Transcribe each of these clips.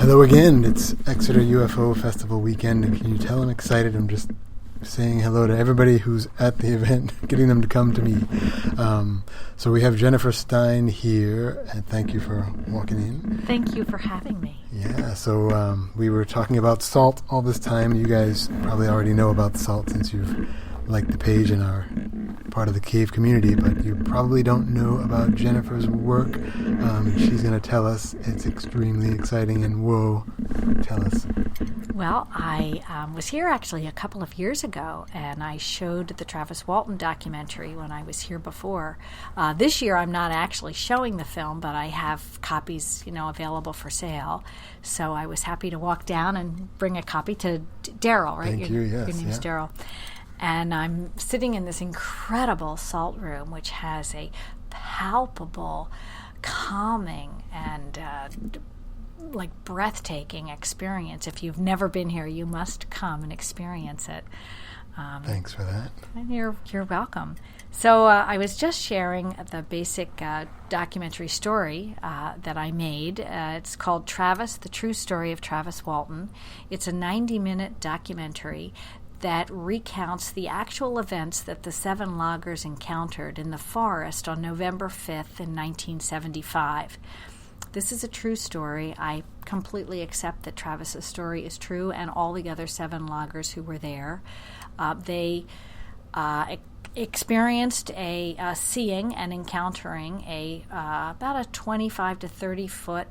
Hello again. It's Exeter UFO Festival weekend, and can you tell I'm excited? I'm just saying hello to everybody who's at the event, getting them to come to me. So we have Jennifer Stein here, and thank you for walking in. Thank you for having me. Yeah, so we were talking about salt all this time. You guys probably already know about salt since you've liked the page and are part of the cave community, but you probably don't know about Jennifer's work. She's going to tell us. It's extremely exciting, and whoa, tell us. Well, I was here actually a couple of years ago, and I showed the Travis Walton documentary when I was here before. This year I'm not actually showing the film, but I have copies, available for sale. So I was happy to walk down and bring a copy to Daryl, right? Thank you, yes. Your name's Daryl. And I'm sitting in this incredible salt room, which has a palpable, calming, and breathtaking experience. If you've never been here, you must come and experience it. Thanks for that. And you're welcome. So I was just sharing the basic documentary story that I made. It's called Travis, The True Story of Travis Walton. It's a 90-minute documentary that recounts the actual events that the 7 loggers encountered in the forest on November 5th in 1975. This is a true story. I completely accept that Travis's story is true, and all the other 7 loggers who were there. They experienced a seeing and encountering about a 25 to 30 foot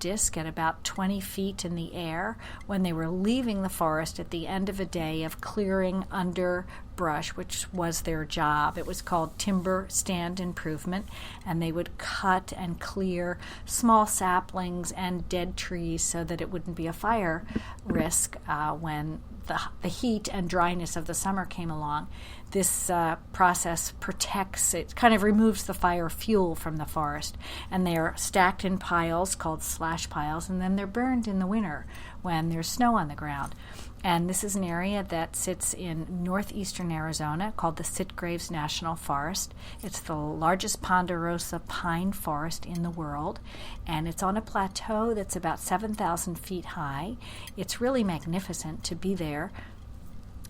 disc at about 20 feet in the air when they were leaving the forest at the end of a day of clearing underbrush, which was their job. It was called timber stand improvement, and they would cut and clear small saplings and dead trees so that it wouldn't be a fire risk when the heat and dryness of the summer came along. This process protects, it kind of removes the fire fuel from the forest, and they're stacked in piles called slash piles, and then they're burned in the winter when there's snow on the ground. And this is an area that sits in northeastern Arizona called the Sitgraves National Forest. It's the largest ponderosa pine forest in the world, and it's on a plateau that's about 7,000 feet high. It's really magnificent to be there.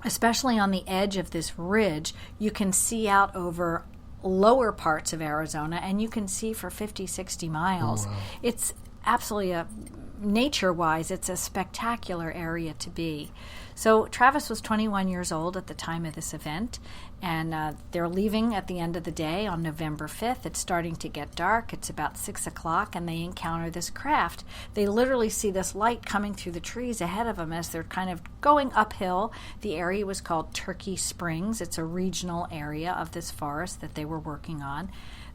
Especially on the edge of this ridge, you can see out over lower parts of Arizona, and you can see for 50, 60 miles. Oh, wow. It's absolutely nature-wise, it's a spectacular area to be. So Travis was 21 years old at the time of this event, and they're leaving at the end of the day on November 5th. It's starting to get dark. It's about 6 o'clock, and they encounter this craft. They literally see this light coming through the trees ahead of them as they're kind of going uphill. The area was called Turkey Springs. It's a regional area of this forest that they were working on.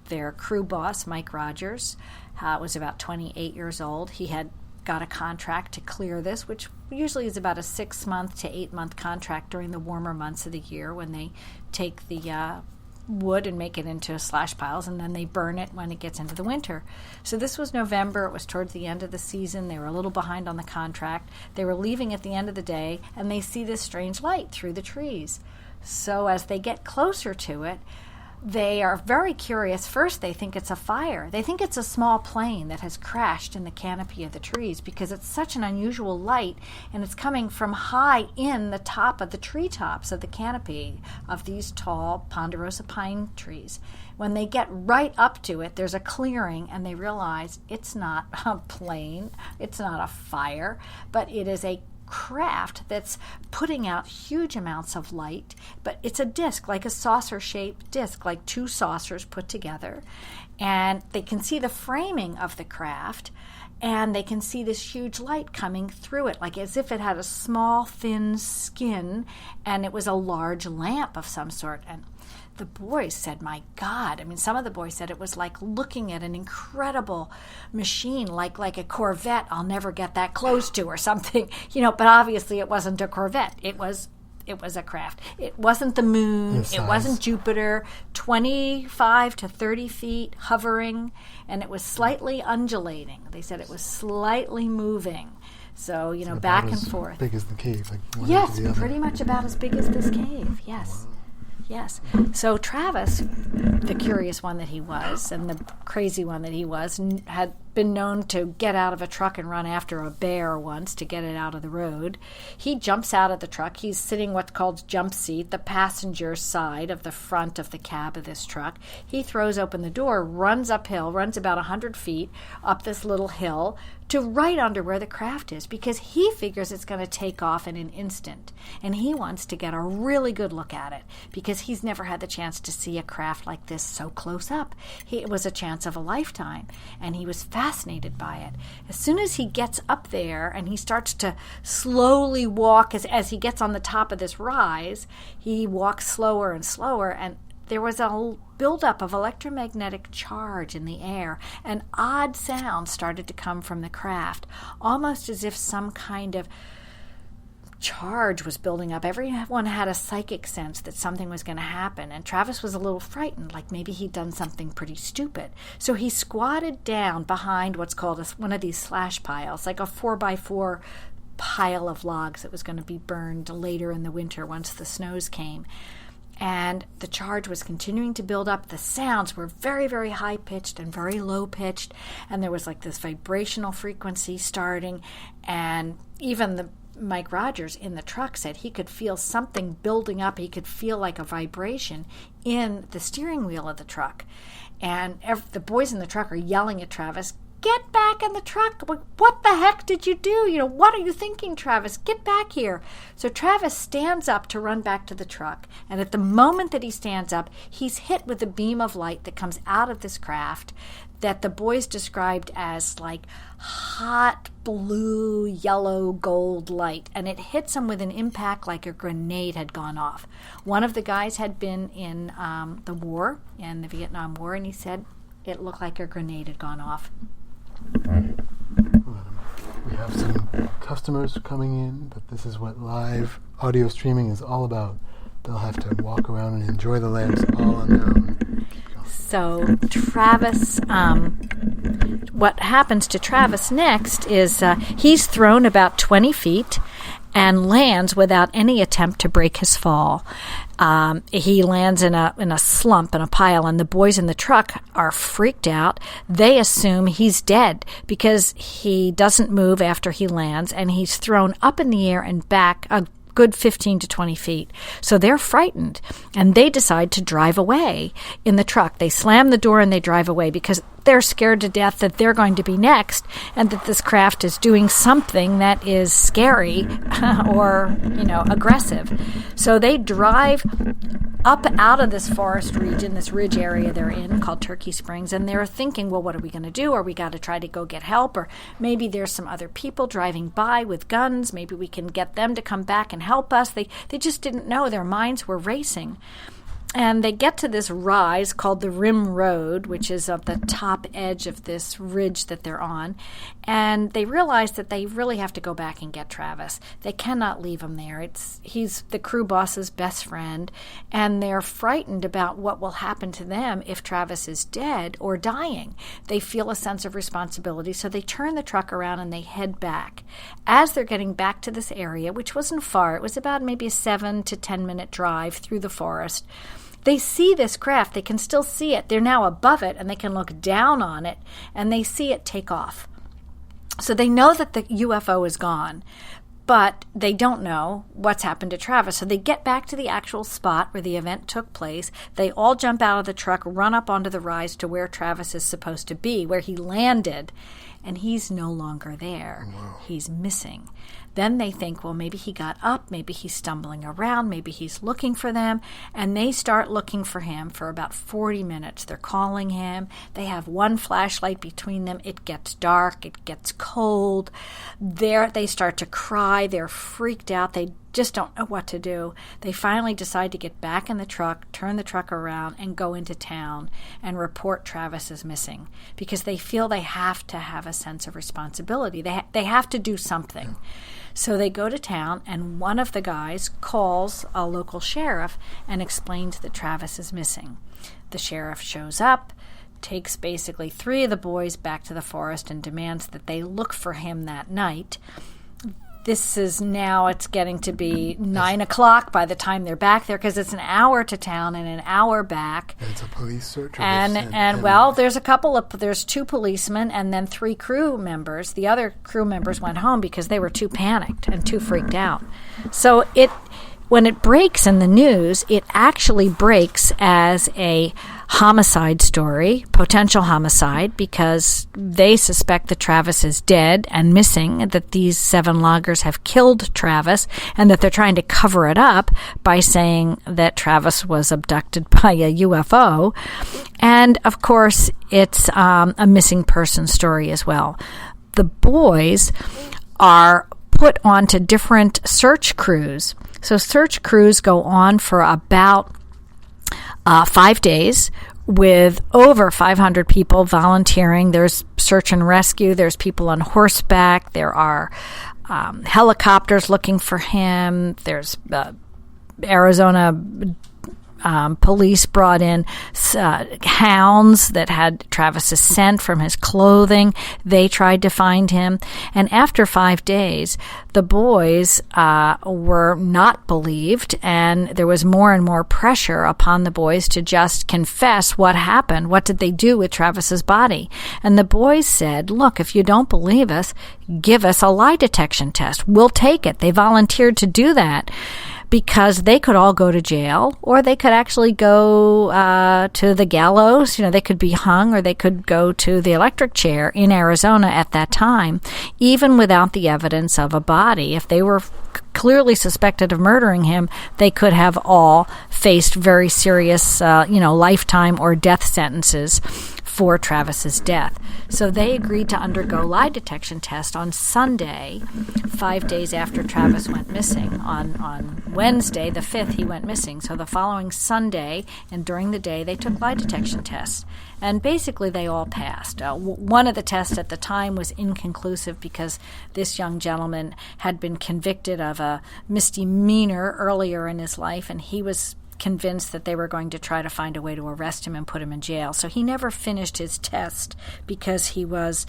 Their crew boss, Mike Rogers, was about 28 years old. He had got a contract to clear this, which usually is about a 6-month to 8-month contract during the warmer months of the year when they take the wood and make it into slash piles, and then they burn it when it gets into the winter. So this was November. It was towards the end of the season. They were a little behind on the contract. They were leaving at the end of the day, and they see this strange light through the trees. So as they get closer to it, they are very curious. First, they think it's a fire. They think it's a small plane that has crashed in the canopy of the trees because it's such an unusual light, and it's coming from high in the top of the treetops of the canopy of these tall ponderosa pine trees. When they get right up to it, there's a clearing, and they realize it's not a plane, it's not a fire, but it is a craft that's putting out huge amounts of light, but it's a disc, like a saucer-shaped disc, like 2 saucers put together. And they can see the framing of the craft, and they can see this huge light coming through it, like as if it had a small, thin skin, and it was a large lamp of some sort. And the boys said, my God. I mean, some of the boys said it was like looking at an incredible machine, like a Corvette I'll never get that close to or something, but obviously it wasn't a Corvette. It was a craft. It wasn't the moon. It wasn't Jupiter. 25 to 30 feet hovering, and it was slightly undulating. They said it was slightly moving. So, back and forth. Big as the cave. Yes, pretty much about as big as this cave. Yes. Wow. Yes. So Travis, the curious one that he was, and the crazy one that he was, had been known to get out of a truck and run after a bear once to get it out of the road. He jumps out of the truck. He's sitting what's called jump seat, the passenger side of the front of the cab of this truck. He throws open the door, runs uphill, runs about 100 feet up this little hill to right under where the craft is, because he figures it's going to take off in an instant. And he wants to get a really good look at it, because he's never had the chance to see a craft like this so close up. It was a chance of a lifetime, and he was fascinated by it. As soon as he gets up there and he starts to slowly walk, as he gets on the top of this rise, he walks slower and slower, and there was a buildup of electromagnetic charge in the air, and odd sounds started to come from the craft, almost as if some kind of charge was building up. Everyone had a psychic sense that something was going to happen, and Travis was a little frightened, like maybe he'd done something pretty stupid. So he squatted down behind what's called one of these slash piles, like a 4x4 pile of logs that was going to be burned later in the winter once the snows came. And the charge was continuing to build up. The sounds were very, very high-pitched and very low-pitched, and there was like this vibrational frequency starting, and even Mike Rogers in the truck said he could feel something building up. He could feel like a vibration in the steering wheel of the truck. And the boys in the truck are yelling at Travis, "Get back in the truck. What the heck did you do? What are you thinking, Travis? Get back here." So Travis stands up to run back to the truck. And at the moment that he stands up, he's hit with a beam of light that comes out of this craft that the boys described as like hot blue, yellow, gold light. And it hits him with an impact like a grenade had gone off. One of the guys had been in the Vietnam War, and he said it looked like a grenade had gone off. We have some customers coming in, but this is what live audio streaming is all about. They'll have to walk around and enjoy the lamps all on their own. So Travis, what happens to Travis next is he's thrown about 20 feet and lands without any attempt to break his fall. He lands in a slump, in a pile, and the boys in the truck are freaked out. They assume he's dead because he doesn't move after he lands, and he's thrown up in the air and back a good 15 to 20 feet. So they're frightened, and they decide to drive away in the truck. They slam the door and they drive away because they're scared to death that they're going to be next and that this craft is doing something that is scary or, aggressive. So they drive up out of this forest region, this ridge area they're in called Turkey Springs, and they're thinking, well, what are we going to do? Are we got to try to go get help? Or maybe there's some other people driving by with guns. Maybe we can get them to come back and help us. They just didn't know. Their minds were racing. And they get to this rise called the Rim Road, which is at the top edge of this ridge that they're on. And they realize that they really have to go back and get Travis. They cannot leave him there. He's the crew boss's best friend, and they're frightened about what will happen to them if Travis is dead or dying. They feel a sense of responsibility, so they turn the truck around and they head back. As they're getting back to this area, which wasn't far, it was about maybe a 7 to 10 minute drive through the forest, they see this craft. They can still see it. They're now above it, and they can look down on it, and they see it take off. So they know that the UFO is gone, but they don't know what's happened to Travis. So they get back to the actual spot where the event took place. They all jump out of the truck, run up onto the rise to where Travis is supposed to be, where he landed, and he's no longer there. Wow. He's missing. Then they think, well, maybe he got up, maybe he's stumbling around, maybe he's looking for them, and they start looking for him for about 40 minutes. They're calling him. They have one flashlight between them. It gets dark. It gets cold. They start to cry. They're freaked out. They just don't know what to do. They finally decide to get back in the truck, turn the truck around, and go into town and report Travis is missing because they feel they have to have a sense of responsibility. They have to do something. So they go to town, and one of the guys calls a local sheriff and explains that Travis is missing. The sheriff shows up, takes basically 3 of the boys back to the forest and demands that they look for him that night. it's getting to be 9 o'clock by the time they're back there, because it's an hour to town and an hour back. And it's a police search. There's 2 policemen and then 3 crew members. The other crew members went home because they were too panicked and too freaked out. So when it breaks in the news, it actually breaks as a homicide story, potential homicide, because they suspect that Travis is dead and missing, that these 7 loggers have killed Travis, and that they're trying to cover it up by saying that Travis was abducted by a UFO. And, of course, it's a missing person story as well. The boys are put onto different search crews. So search crews go on for about 5 days with over 500 people volunteering. There's search and rescue. There's people on horseback. There are helicopters looking for him. There's Arizona police brought in hounds that had Travis's scent from his clothing. They tried to find him. And after 5 days, the boys were not believed, and there was more and more pressure upon the boys to just confess what happened. What did they do with Travis's body? And the boys said, look, if you don't believe us, give us a lie detection test. We'll take it. They volunteered to do that, because they could all go to jail, or they could actually go to the gallows. They could be hung, or they could go to the electric chair in Arizona at that time, even without the evidence of a body. If they were clearly suspected of murdering him, they could have all faced very serious, lifetime or death sentences for Travis's death. So they agreed to undergo lie detection test on Sunday, 5 days after Travis went missing. On Wednesday, the 5th, he went missing. So the following Sunday, and during the day, they took lie detection tests. And basically, they all passed. One of the tests at the time was inconclusive because this young gentleman had been convicted of a misdemeanor earlier in his life, and he was convinced that they were going to try to find a way to arrest him and put him in jail. So he never finished his test because he was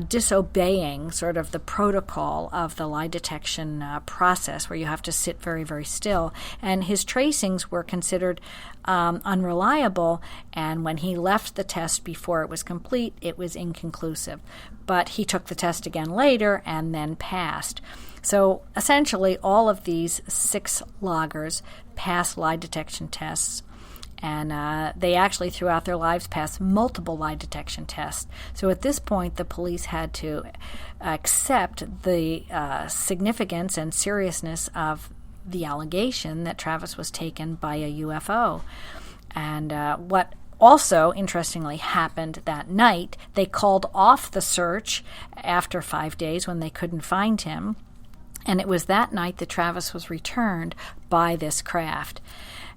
disobeying sort of the protocol of the lie detection process, where you have to sit very, very still. And his tracings were considered unreliable, and when he left the test before it was complete, it was inconclusive. But he took the test again later and then passed. So essentially, all of these 6 loggers passed lie detection tests, and they actually, throughout their lives, passed multiple lie detection tests. So at this point, the police had to accept the significance and seriousness of the allegation that Travis was taken by a UFO. And what also, interestingly, happened that night, they called off the search after 5 days when they couldn't find him. And it was that night that Travis was returned by this craft.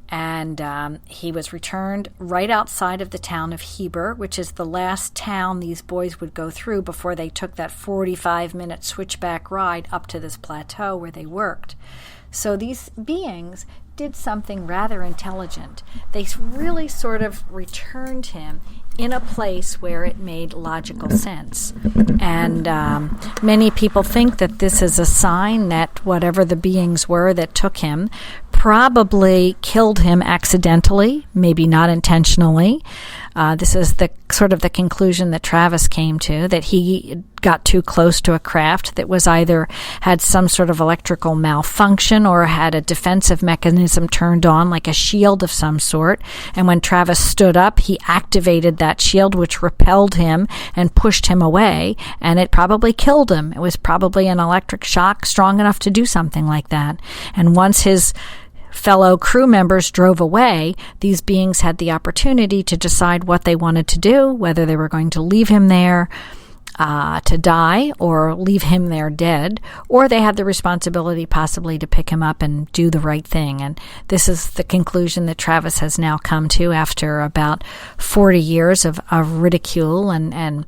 And he was returned right outside of the town of Heber, which is the last town these boys would go through before they took that 45-minute switchback ride up to this plateau where they worked. So these beings did something rather intelligent. They really sort of returned him in a place where it made logical sense. And many people think that this is a sign that whatever the beings were that took him probably killed him accidentally, maybe not intentionally. This is the sort of the conclusion that Travis came to, that he got too close to a craft that was either had some sort of electrical malfunction or had a defensive mechanism turned on, like a shield of some sort. And when Travis stood up, he activated that shield, which repelled him and pushed him away, and it probably killed him. It was probably an electric shock strong enough to do something like that. And once his fellow crew members drove away, these beings had the opportunity to decide what they wanted to do, whether they were going to leave him there to die or leave him there dead, or they had the responsibility possibly to pick him up and do the right thing. And this is the conclusion that Travis has now come to after about 40 years of ridicule and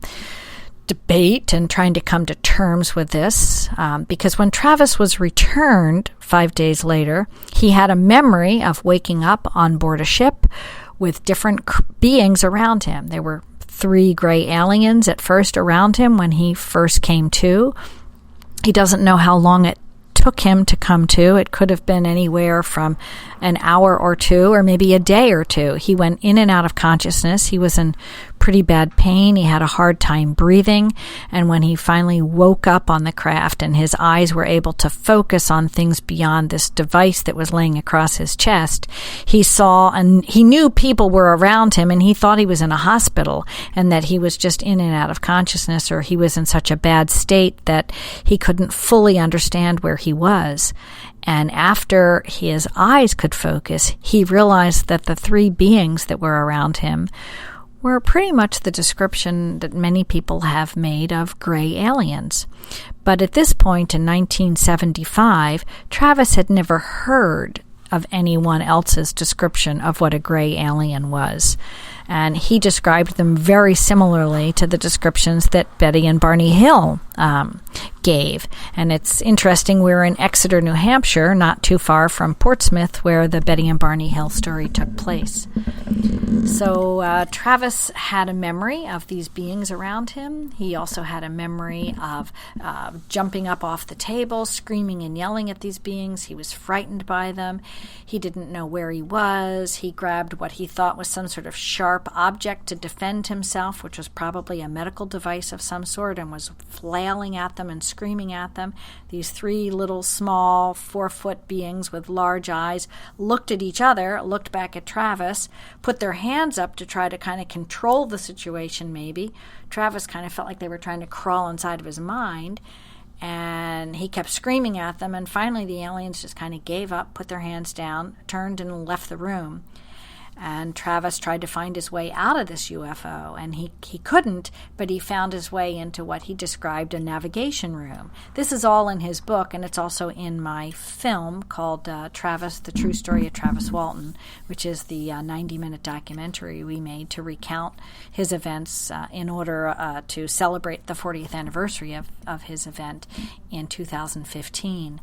debate and trying to come to terms with this, because when Travis was returned 5 days later, he had a memory of waking up on board a ship with different beings around him. There were 3 gray aliens at first around him when he first came to. He doesn't know how long it took him to come to. It could have been anywhere from an hour or two or maybe a day or two. He went in and out of consciousness. He was in pretty bad pain. He had a hard time breathing. And when he finally woke up on the craft and his eyes were able to focus on things beyond this device that was laying across his chest, he saw and he knew people were around him, and he thought he was in a hospital and that he was just in and out of consciousness, or he was in such a bad state that he couldn't fully understand where he was. And after his eyes could focus, he realized that the three beings that were around him were pretty much the description that many people have made of gray aliens. But at this point in 1975, Travis had never heard of anyone else's description of what a gray alien was. And he described them very similarly to the descriptions that Betty and Barney Hill gave. And it's interesting, we're in Exeter, New Hampshire, not too far from Portsmouth, where the Betty and Barney Hill story took place. So Travis had a memory of these beings around him. He also had a memory of jumping up off the table, screaming and yelling at these beings. He was frightened by them. He didn't know where he was. He grabbed what he thought was some sort of sharp object to defend himself, which was probably a medical device of some sort, and was flailing at them and screaming at them. These three little small 4-foot beings with large eyes looked at each other, looked back at Travis, put their hands up to try to kind of control the situation maybe. Travis kind of felt like they were trying to crawl inside of his mind, and he kept screaming at them, and finally the aliens just kind of gave up, put their hands down, turned and left the room. And Travis tried to find his way out of this UFO, and he couldn't, but he found his way into what he described a navigation room. This is all in his book, and it's also in my film called Travis, The True Story of Travis Walton, which is the 90-minute documentary we made to recount his events in order to celebrate the 40th anniversary of his event in 2015.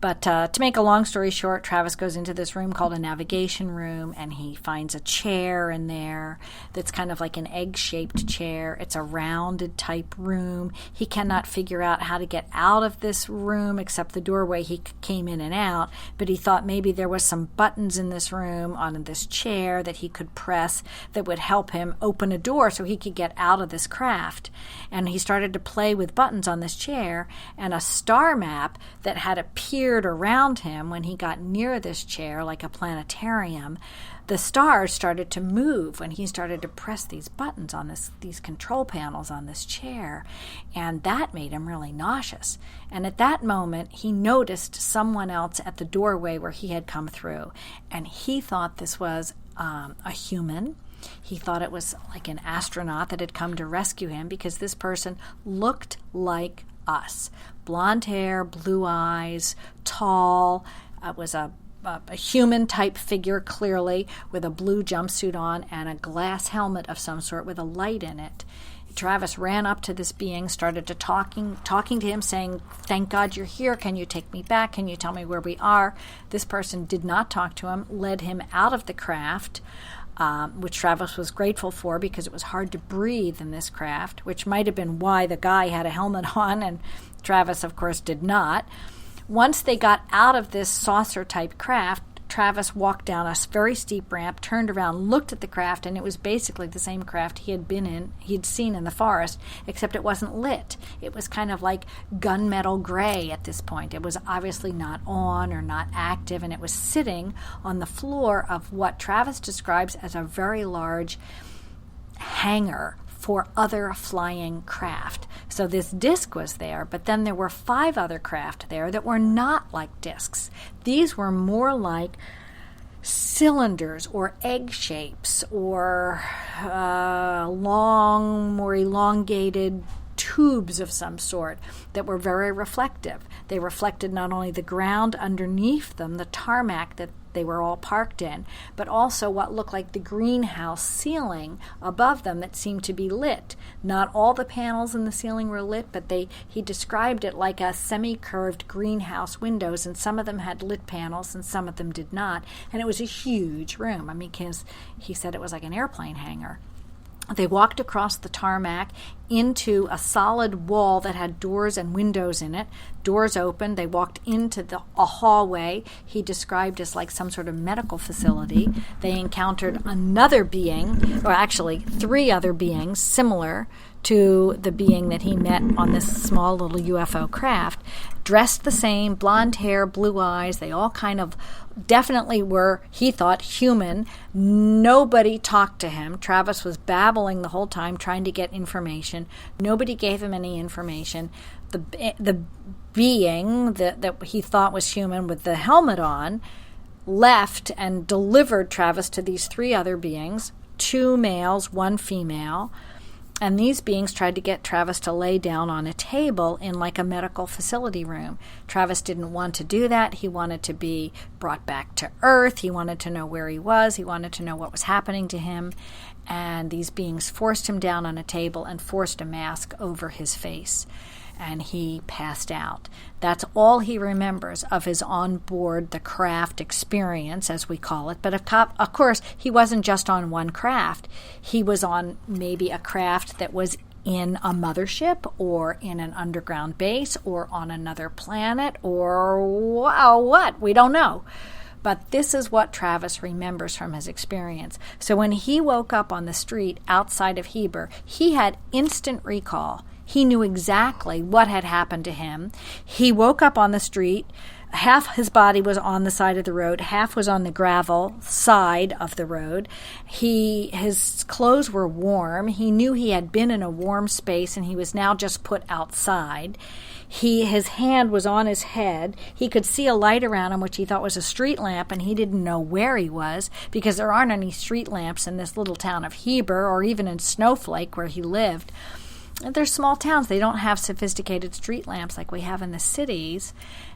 But to make a long story short, Travis goes into this room called a navigation room, and he finds a chair in there that's kind of like an egg-shaped chair. It's a rounded type room. He cannot figure out how to get out of this room except the doorway he came in and out, but he thought maybe there was some buttons in this room on this chair that he could press that would help him open a door so he could get out of this craft. And he started to play with buttons on this chair, and a star map that had appeared around him when he got near this chair, like a planetarium, the stars started to move when he started to press these buttons on these control panels on this chair, and that made him really nauseous. And at that moment, he noticed someone else at the doorway where he had come through, and he thought this was a human. He thought it was like an astronaut that had come to rescue him, because this person looked like us. Blonde hair, blue eyes, tall. Was a human-type figure, clearly, with a blue jumpsuit on and a glass helmet of some sort with a light in it. Travis ran up to this being, started to talking to him, saying, "Thank God you're here. Can you take me back? Can you tell me where we are?" This person did not talk to him, led him out of the craft, which Travis was grateful for, because it was hard to breathe in this craft, which might have been why the guy had a helmet on and Travis, of course, did not. Once they got out of this saucer-type craft, Travis walked down a very steep ramp, turned around, looked at the craft, and it was basically the same craft he'd seen in the forest, except it wasn't lit. It was kind of like gunmetal gray at this point. It was obviously not on or not active, and it was sitting on the floor of what Travis describes as a very large hangar for other flying craft. So this disc was there, but then there were 5 other craft there that were not like discs. These were more like cylinders or egg shapes or long, more elongated tubes of some sort that were very reflective. They reflected not only the ground underneath them, the tarmac that they were all parked in, but also what looked like the greenhouse ceiling above them that seemed to be lit. Not all the panels in the ceiling were lit, but he described it like a semi-curved greenhouse windows, and some of them had lit panels and some of them did not. And it was a huge room. I mean, because he said it was like an airplane hangar. They walked across the tarmac into a solid wall that had doors and windows in it. Doors opened. They walked into a hallway he described as like some sort of medical facility. They encountered another being, or actually 3 other beings similar to the being that he met on this small little UFO craft, dressed the same, blonde hair, blue eyes. They all kind of definitely were, he thought, human. Nobody talked to him. Travis was babbling the whole time, trying to get information. Nobody gave him any information. The being that he thought was human with the helmet on left and delivered Travis to these 3 other beings, 2 males, 1 female. And these beings tried to get Travis to lay down on a table in like a medical facility room. Travis didn't want to do that. He wanted to be brought back to Earth. He wanted to know where he was. He wanted to know what was happening to him. And these beings forced him down on a table and forced a mask over his face. And he passed out. That's all he remembers of his on-board the craft experience, as we call it. But of course, he wasn't just on one craft. He was on maybe a craft that was in a mothership or in an underground base or on another planet or what? We don't know. But this is what Travis remembers from his experience. So when he woke up on the street outside of Heber, he had instant recall. He knew exactly what had happened to him. He woke up on the street. Half his body was on the side of the road. Half was on the gravel side of the road. His clothes were warm. He knew he had been in a warm space and he was now just put outside. His hand was on his head. He could see a light around him, which he thought was a street lamp, and he didn't know where he was because there aren't any street lamps in this little town of Heber or even in Snowflake where he lived. They're small towns. They don't have sophisticated street lamps like we have in the cities.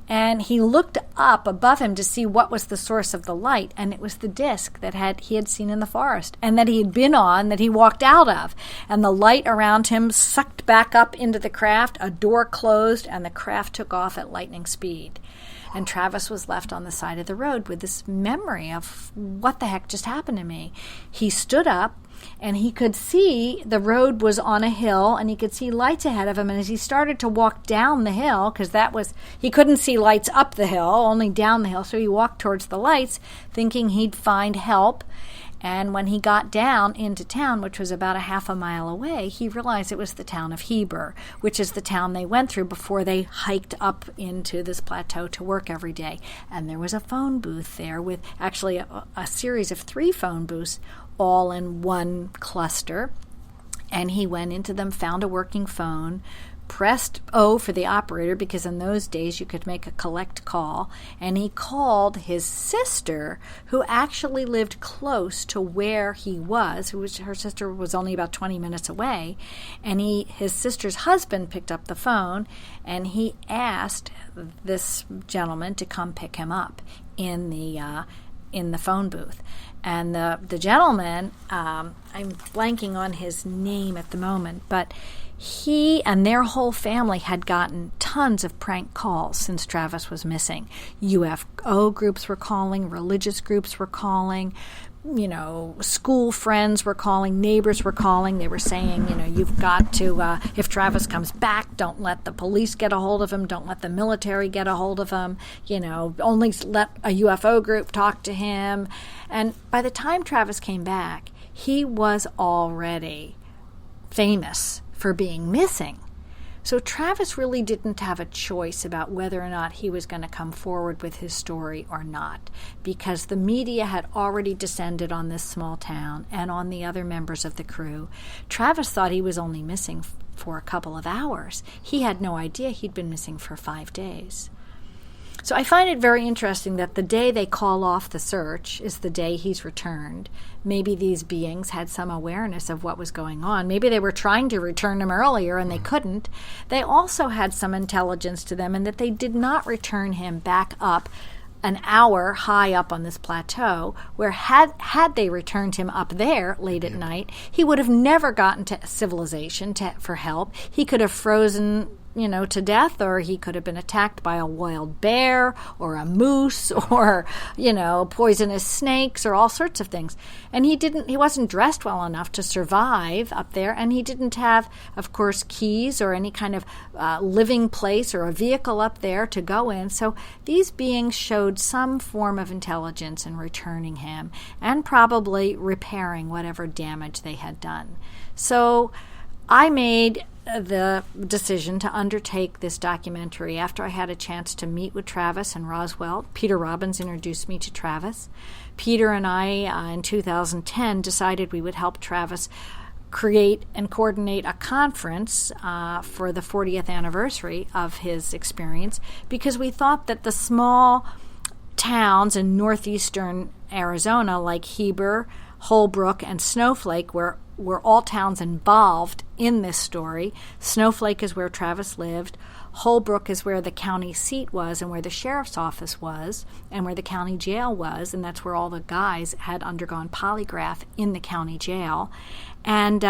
And he looked up above him to see what was the source of the light, and it was the disc that he had seen in the forest and that he had been on, that he walked out of. And the light around him sucked back up into the craft, a door closed, and the craft took off at lightning speed. And Travis was left on the side of the road with this memory of what the heck just happened to me. He stood up, and he could see the road was on a hill, and he could see lights ahead of him. And as he started to walk down the hill, because he couldn't see lights up the hill, only down the hill, so he walked towards the lights, thinking he'd find help. And when he got down into town, which was about a half a mile away, he realized it was the town of Heber, which is the town they went through before they hiked up into this plateau to work every day. And there was a phone booth there with actually a series of 3 phone booths, all in one cluster. And he went into them, found a working phone, pressed O for the operator, because in those days you could make a collect call, and he called his sister, who actually lived close to where he was. Her sister was only about 20 minutes away, and his sister's husband picked up the phone, and he asked this gentleman to come pick him up in the phone booth. And the gentleman, I'm blanking on his name at the moment, but he and their whole family had gotten tons of prank calls since Travis was missing. UFO groups were calling, religious groups were calling, school friends were calling, neighbors were calling. They were saying, you've got to, if Travis comes back, don't let the police get a hold of him, don't let the military get a hold of him, only let a UFO group talk to him. And by the time Travis came back, he was already famous for being missing. So Travis really didn't have a choice about whether or not he was going to come forward with his story or not, because the media had already descended on this small town and on the other members of the crew. Travis thought he was only missing for a couple of hours. He had no idea he'd been missing for 5 days. So I find it very interesting that the day they call off the search is the day he's returned. Maybe these beings had some awareness of what was going on. Maybe they were trying to return him earlier and they couldn't. They also had some intelligence to them in that they did not return him back up an hour high up on this plateau, where had they returned him up there late at night, he would have never gotten to civilization for help. He could have frozen to death, or he could have been attacked by a wild bear or a moose or, poisonous snakes or all sorts of things. And he wasn't dressed well enough to survive up there, and he didn't have, of course, keys or any kind of living place or a vehicle up there to go in. So these beings showed some form of intelligence in returning him and probably repairing whatever damage they had done. So I made the decision to undertake this documentary after I had a chance to meet with Travis and Roswell. Peter Robbins introduced me to Travis. Peter and I, in 2010, decided we would help Travis create and coordinate a conference for the 40th anniversary of his experience, because we thought that the small towns in northeastern Arizona like Heber, Holbrook, and Snowflake were all towns involved in this story. Snowflake is where Travis lived. Holbrook is where the county seat was and where the sheriff's office was and where the county jail was, and that's where all the guys had undergone polygraph in the county jail. And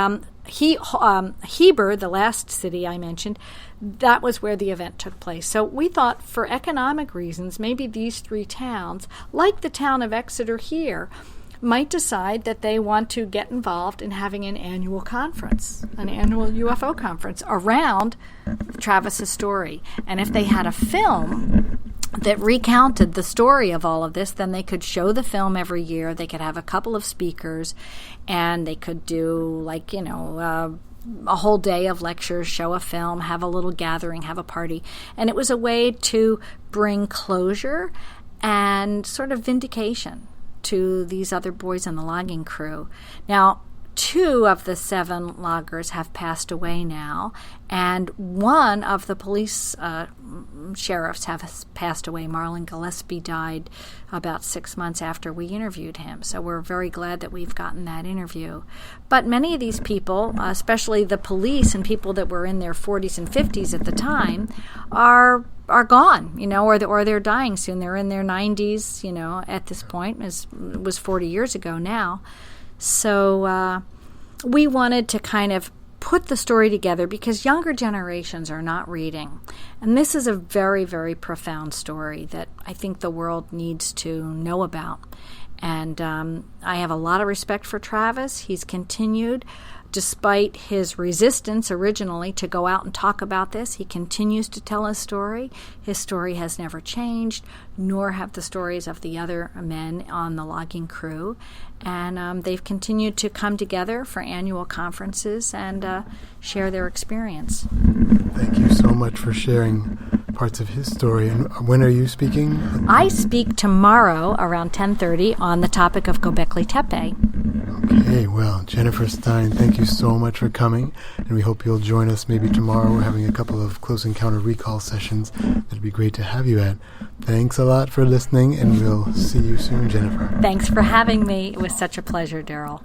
Heber, the last city I mentioned, that was where the event took place. So we thought, for economic reasons, maybe these three towns, like the town of Exeter here, might decide that they want to get involved in having an annual conference, an annual UFO conference around Travis's story. And if they had a film that recounted the story of all of this, then they could show the film every year. They could have a couple of speakers, and they could do a whole day of lectures, show a film, have a little gathering, have a party. And it was a way to bring closure and sort of vindication to these other boys in the logging crew. Now, 2 of the 7 loggers have passed away now, and 1 of the police sheriffs has passed away. Marlon Gillespie died about 6 months after we interviewed him, so we're very glad that we've gotten that interview. But many of these people, especially the police and people that were in their 40s and 50s at the time, are gone, or they're dying soon. They're in their 90s, at this point. It was 40 years ago now. So we wanted to kind of put the story together because younger generations are not reading. And this is a very, very profound story that I think the world needs to know about. And I have a lot of respect for Travis. He's continued, despite his resistance originally to go out and talk about this, he continues to tell his story. His story has never changed, nor have the stories of the other men on the logging crew. And they've continued to come together for annual conferences and share their experience. Thank you so much for sharing parts of his story. And when are you speaking? I speak tomorrow around 10:30 on the topic of Göbekli Tepe. Okay, well, Jennifer Stein, thank you so much for coming, and we hope you'll join us maybe tomorrow. We're having a couple of Close Encounter recall sessions. That'd be great to have you at. Thanks a lot for listening, and we'll see you soon, Jennifer. Thanks for having me. It was such a pleasure, Daryl.